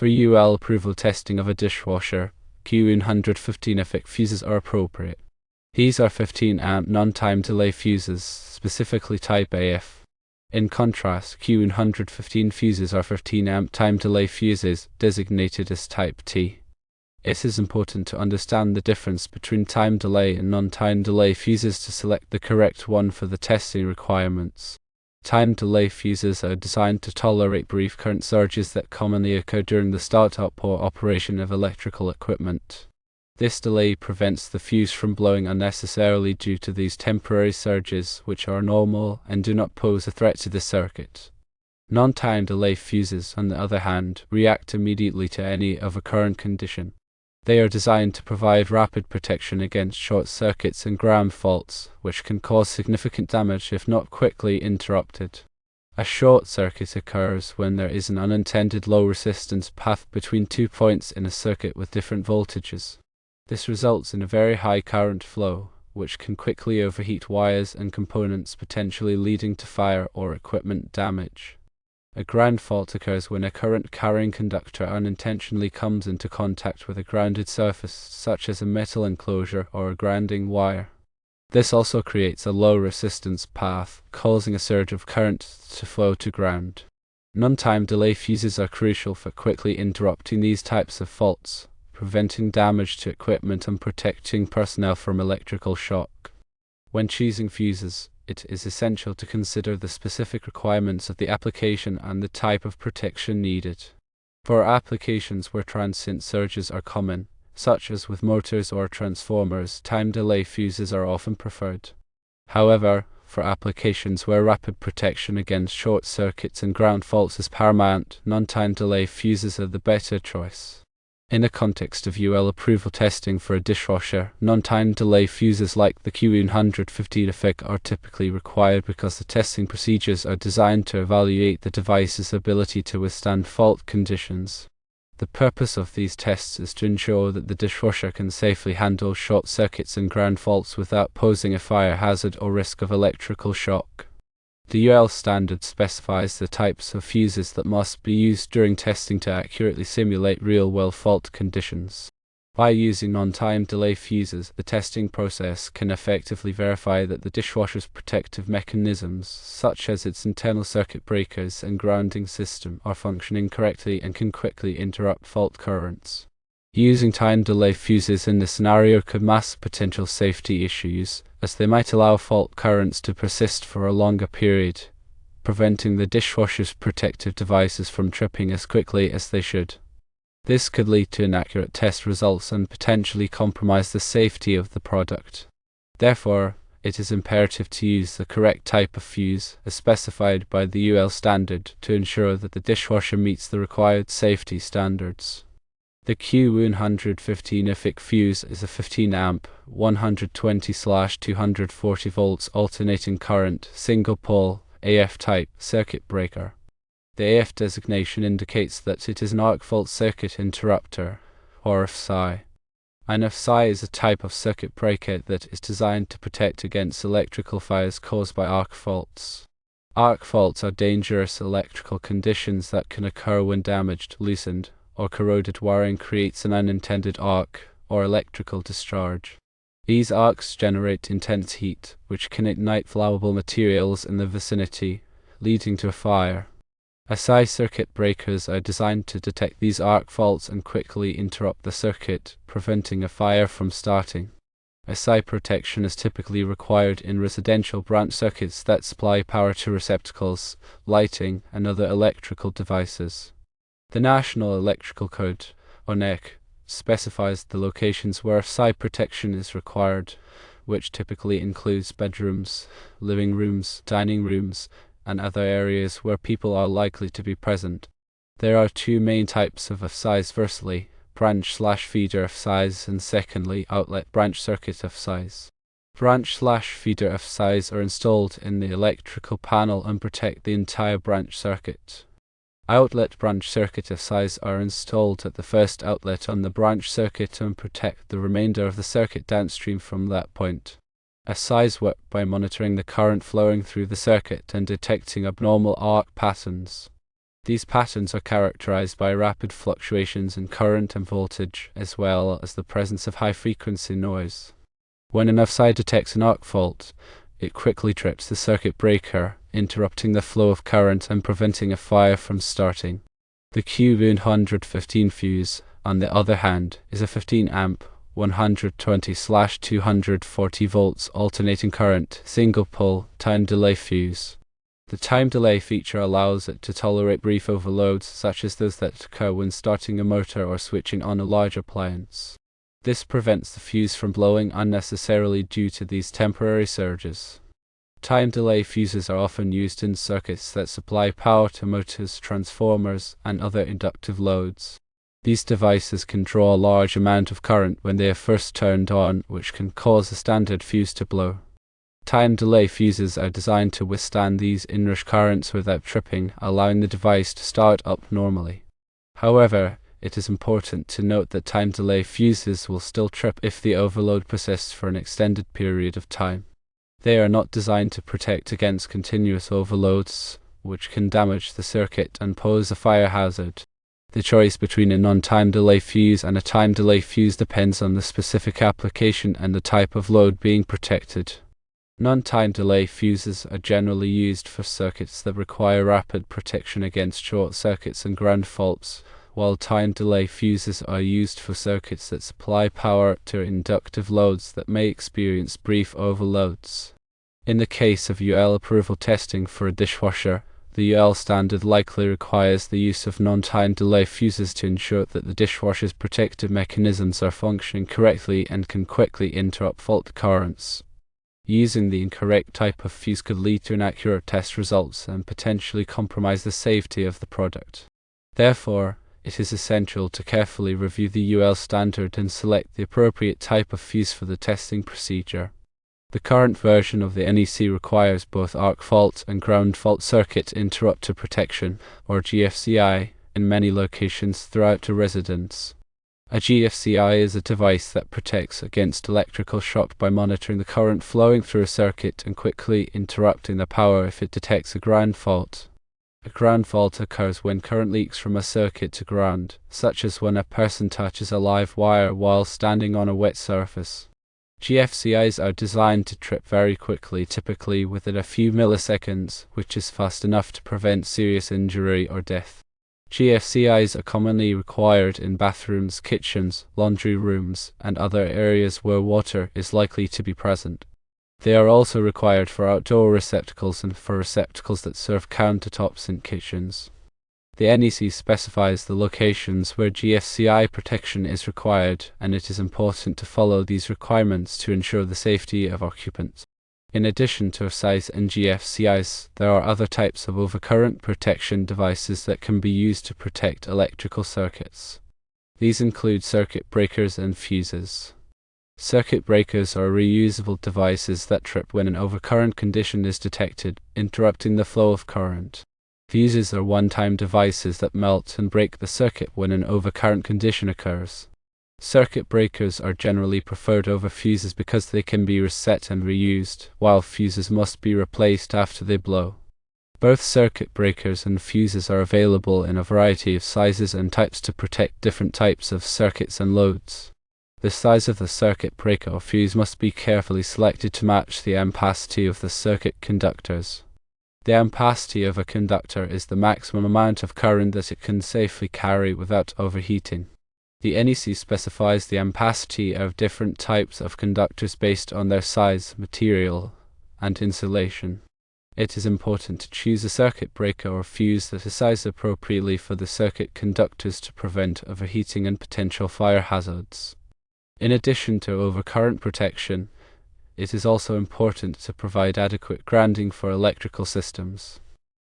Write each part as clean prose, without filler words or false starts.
For UL approval testing of a dishwasher, Q115 FIC fuses are appropriate. These are 15 amp non-time delay fuses, specifically type AF. In contrast, Q115 fuses are 15 amp time delay fuses, designated as type T. It is important to understand the difference between time delay and non-time delay fuses to select the correct one for the testing requirements. Time delay fuses are designed to tolerate brief current surges that commonly occur during the startup or operation of electrical equipment. This delay prevents the fuse from blowing unnecessarily due to these temporary surges, which are normal and do not pose a threat to the circuit. Non-time delay fuses, on the other hand, react immediately to any overcurrent condition. They are designed to provide rapid protection against short circuits and ground faults, which can cause significant damage if not quickly interrupted. A short circuit occurs when there is an unintended low resistance path between 2 points in a circuit with different voltages. This results in a very high current flow, which can quickly overheat wires and components, potentially leading to fire or equipment damage. A ground fault occurs when a current-carrying conductor unintentionally comes into contact with a grounded surface, such as a metal enclosure or a grounding wire. This also creates a low-resistance path, causing a surge of current to flow to ground. Non-time delay fuses are crucial for quickly interrupting these types of faults, preventing damage to equipment and protecting personnel from electrical shock. When choosing fuses, it is essential to consider the specific requirements of the application and the type of protection needed. For applications where transient surges are common, such as with motors or transformers, time delay fuses are often preferred. However, for applications where rapid protection against short circuits and ground faults is paramount, non-time delay fuses are the better choice. In the context of UL approval testing for a dishwasher, non-time delay fuses like the Q115 FIC are typically required because the testing procedures are designed to evaluate the device's ability to withstand fault conditions. The purpose of these tests is to ensure that the dishwasher can safely handle short circuits and ground faults without posing a fire hazard or risk of electrical shock. The UL standard specifies the types of fuses that must be used during testing to accurately simulate real-world fault conditions. By using non-time delay fuses, the testing process can effectively verify that the dishwasher's protective mechanisms, such as its internal circuit breakers and grounding system, are functioning correctly and can quickly interrupt fault currents. Using time delay fuses in this scenario could mask potential safety issues, as they might allow fault currents to persist for a longer period, preventing the dishwasher's protective devices from tripping as quickly as they should. This could lead to inaccurate test results and potentially compromise the safety of the product. Therefore, it is imperative to use the correct type of fuse, as specified by the UL standard, to ensure that the dishwasher meets the required safety standards. The Q115 FIC fuse is a 15 amp, 120/240 volts alternating current, single pole, AF type circuit breaker. The AF designation indicates that it is an arc fault circuit interrupter, or FSI. An FSI is a type of circuit breaker that is designed to protect against electrical fires caused by arc faults. Arc faults are dangerous electrical conditions that can occur when damaged, loosened, or corroded wiring creates an unintended arc, or electrical discharge. These arcs generate intense heat, which can ignite flammable materials in the vicinity, leading to a fire. SI circuit breakers are designed to detect these arc faults and quickly interrupt the circuit, preventing a fire from starting. SI protection is typically required in residential branch circuits that supply power to receptacles, lighting, and other electrical devices. The National Electrical Code, or NEC, specifies the locations where SI protection is required, which typically includes bedrooms, living rooms, dining rooms, and other areas where people are likely to be present. There are two main types of FSIs: firstly, branch/feeder FSIs, and secondly, outlet branch circuit FSIs. Branch/feeder FSIs are installed in the electrical panel and protect the entire branch circuit. Outlet branch circuit FSIs are installed at the first outlet on the branch circuit and protect the remainder of the circuit downstream from that point. FSIs work by monitoring the current flowing through the circuit and detecting abnormal arc patterns. These patterns are characterized by rapid fluctuations in current and voltage, as well as the presence of high-frequency noise. When an offside detects an arc fault, it quickly trips the circuit breaker, interrupting the flow of current and preventing a fire from starting. The Q115 fuse, on the other hand, is a 15 amp, 120/240 volts alternating current, single pole, time delay fuse. The time delay feature allows it to tolerate brief overloads, such as those that occur when starting a motor or switching on a large appliance. This prevents the fuse from blowing unnecessarily due to these temporary surges. Time delay fuses are often used in circuits that supply power to motors, transformers, and other inductive loads. These devices can draw a large amount of current when they are first turned on, which can cause a standard fuse to blow. Time delay fuses are designed to withstand these inrush currents without tripping, allowing the device to start up normally. However, it is important to note that time delay fuses will still trip if the overload persists for an extended period of time. They are not designed to protect against continuous overloads, which can damage the circuit and pose a fire hazard. The choice between a non-time delay fuse and a time delay fuse depends on the specific application and the type of load being protected. Non-time delay fuses are generally used for circuits that require rapid protection against short circuits and ground faults, while time delay fuses are used for circuits that supply power to inductive loads that may experience brief overloads. In the case of UL approval testing for a dishwasher, the UL standard likely requires the use of non-time delay fuses to ensure that the dishwasher's protective mechanisms are functioning correctly and can quickly interrupt fault currents. Using the incorrect type of fuse could lead to inaccurate test results and potentially compromise the safety of the product. Therefore, it is essential to carefully review the UL standard and select the appropriate type of fuse for the testing procedure. The current version of the NEC requires both arc fault and ground fault circuit interrupter protection, or GFCI, in many locations throughout a residence. A GFCI is a device that protects against electrical shock by monitoring the current flowing through a circuit and quickly interrupting the power if it detects a ground fault. A ground fault occurs when current leaks from a circuit to ground, such as when a person touches a live wire while standing on a wet surface. GFCIs are designed to trip very quickly, typically within a few milliseconds, which is fast enough to prevent serious injury or death. GFCIs are commonly required in bathrooms, kitchens, laundry rooms, and other areas where water is likely to be present. They are also required for outdoor receptacles and for receptacles that serve countertops in kitchens. The NEC specifies the locations where GFCI protection is required, and it is important to follow these requirements to ensure the safety of occupants. In addition to size and GFCIs, there are other types of overcurrent protection devices that can be used to protect electrical circuits. These include circuit breakers and fuses. Circuit breakers are reusable devices that trip when an overcurrent condition is detected, interrupting the flow of current. Fuses are one-time devices that melt and break the circuit when an overcurrent condition occurs. Circuit breakers are generally preferred over fuses because they can be reset and reused, while fuses must be replaced after they blow. Both circuit breakers and fuses are available in a variety of sizes and types to protect different types of circuits and loads. The size of the circuit breaker or fuse must be carefully selected to match the ampacity of the circuit conductors. The ampacity of a conductor is the maximum amount of current that it can safely carry without overheating. The NEC specifies the ampacity of different types of conductors based on their size, material, and insulation. It is important to choose a circuit breaker or fuse that is sized appropriately for the circuit conductors to prevent overheating and potential fire hazards. In addition to overcurrent protection, it is also important to provide adequate grounding for electrical systems.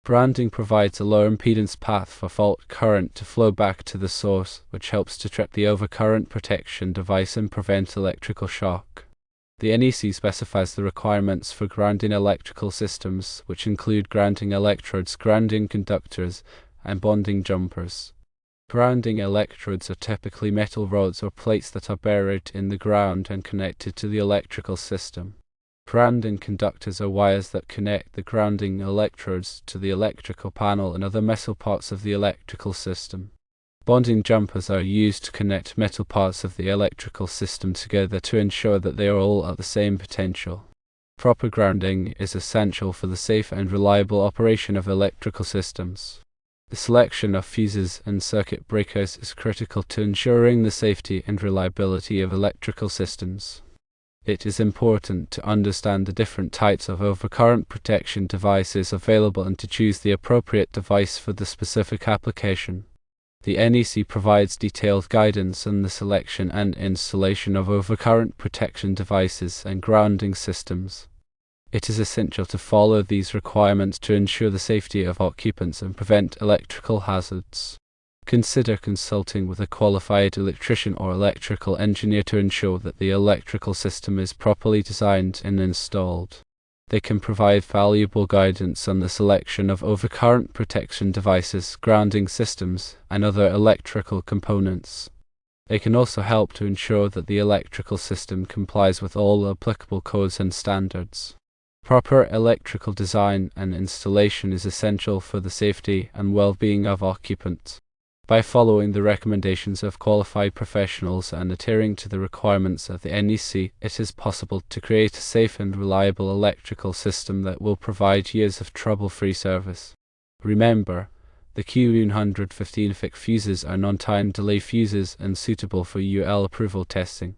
Grounding provides a low impedance path for fault current to flow back to the source, which helps to trip the overcurrent protection device and prevent electrical shock. The NEC specifies the requirements for grounding electrical systems, which include grounding electrodes, grounding conductors, and bonding jumpers. Grounding electrodes are typically metal rods or plates that are buried in the ground and connected to the electrical system. Grounding conductors are wires that connect the grounding electrodes to the electrical panel and other metal parts of the electrical system. Bonding jumpers are used to connect metal parts of the electrical system together to ensure that they are all at the same potential. Proper grounding is essential for the safe and reliable operation of electrical systems. The selection of fuses and circuit breakers is critical to ensuring the safety and reliability of electrical systems. It is important to understand the different types of overcurrent protection devices available and to choose the appropriate device for the specific application. The NEC provides detailed guidance on the selection and installation of overcurrent protection devices and grounding systems. It is essential to follow these requirements to ensure the safety of occupants and prevent electrical hazards. Consider consulting with a qualified electrician or electrical engineer to ensure that the electrical system is properly designed and installed. They can provide valuable guidance on the selection of overcurrent protection devices, grounding systems, and other electrical components. They can also help to ensure that the electrical system complies with all applicable codes and standards. Proper electrical design and installation is essential for the safety and well-being of occupants. By following the recommendations of qualified professionals and adhering to the requirements of the NEC, it is possible to create a safe and reliable electrical system that will provide years of trouble-free service. Remember, the Q115 FIC fuses are non-time delay fuses and suitable for UL approval testing.